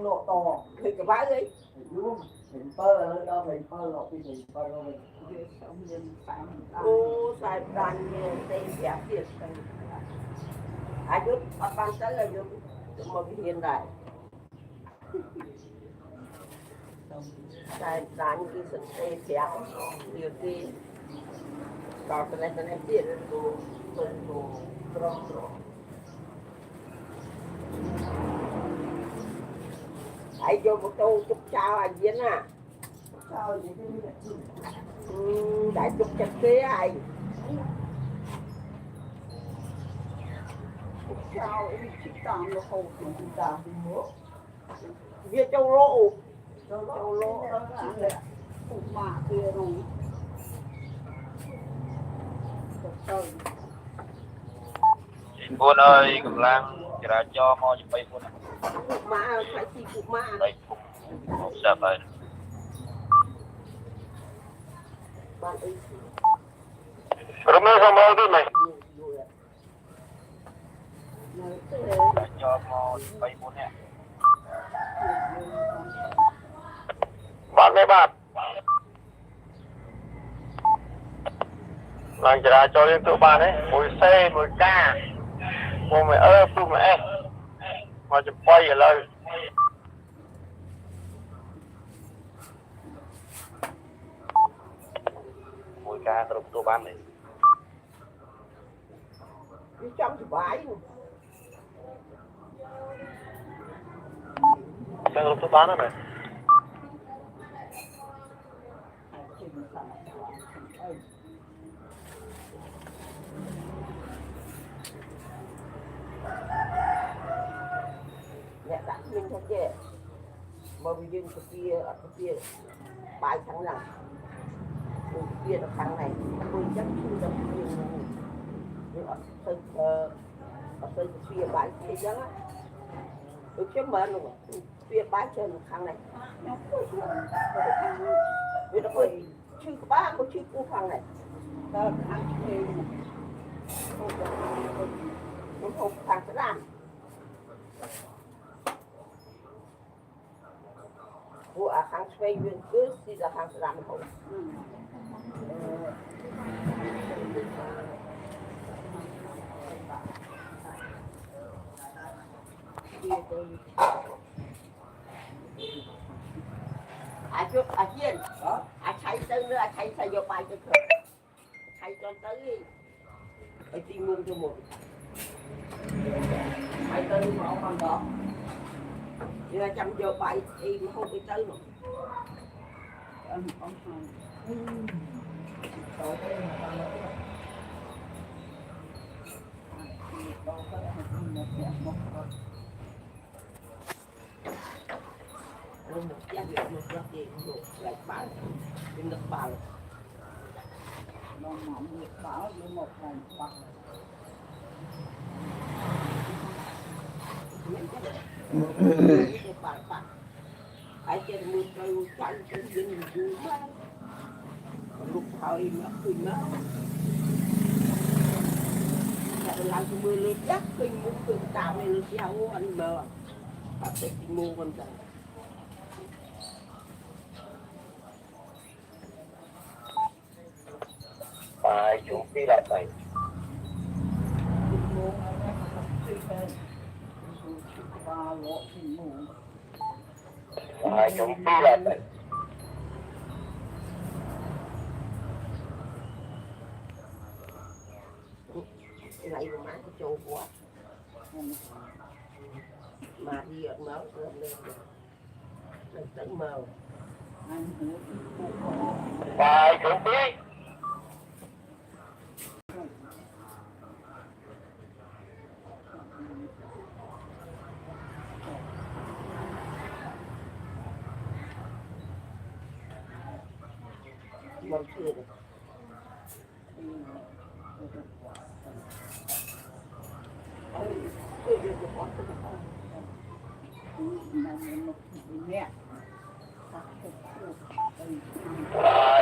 lộ to thì cái bãi ấy mình phơ là đâu mình phơ lộ thì mình phơ lộ mình ô sai đàn như đây đẹp thiệt ai giúp bạn tới là giúp một cái hiện đại sai đàn cái sự tê đẹp nhiều khi đó cái này tiền đồ ai vô một tô chúc chào anh Viên à đại chúc chặt kế ai chúc chào em chúc tạm nó không chúc tạm đi nữa Viên châu lô đó là cũng mà kia rồi Chị Buôn ơi, cầm lang kira cho mau chụp bay Buôn ạ. Má phải chi cục má. Đây, một sạp đây. Rumah sama đi mày. Cho mau chụp bay Buôn nè. Bạn mấy bạn. Lang kira cho liên tụ bạn ấy, mỗi xe, mỗi ca. Cô mày phụ mày mà chụp quay ở lời mỗi ca tôi tô bán này đi trong thì bãi sang tô bán đó này mẹ đặt mình thôi chứ mà bây giờ cái kia bài thằng nào cái kia là thằng này tôi chắc chưa được nhiều nhưng ở cái kia bài kia chứ á tôi chứ mà nó kia bài chơi một thằng này vì nó phải chưa có ba có chưa có thằng này đó thằng kia không thằng sẽ làm của hàng xoay viên cứ thì là hàng làm không à Hiền chạy tới nữa chạy vô bài cho thượng chạy cho tới ở tìm mương cho một chạy tới mà ông bằng đó thì là chăm vô bài thì không bị tới nữa ông một gia việc một gia đình một lại bảo đừng được bảo nó mỏng được bảo với một lần bảo ai trên mưa cây chăn trên dân vui quá lúc thời nó khơi nó làm cho mưa lên chắc kinh muốn kinh tạo này nó treo anh bờ phải cái mua con rồng phải chúng đi lại vậy phải chúng đi lại vậy cái này mà cái chỗ quá mà đi ở máu lên lên tới mờ phải chúng đi mong chưa được Bye.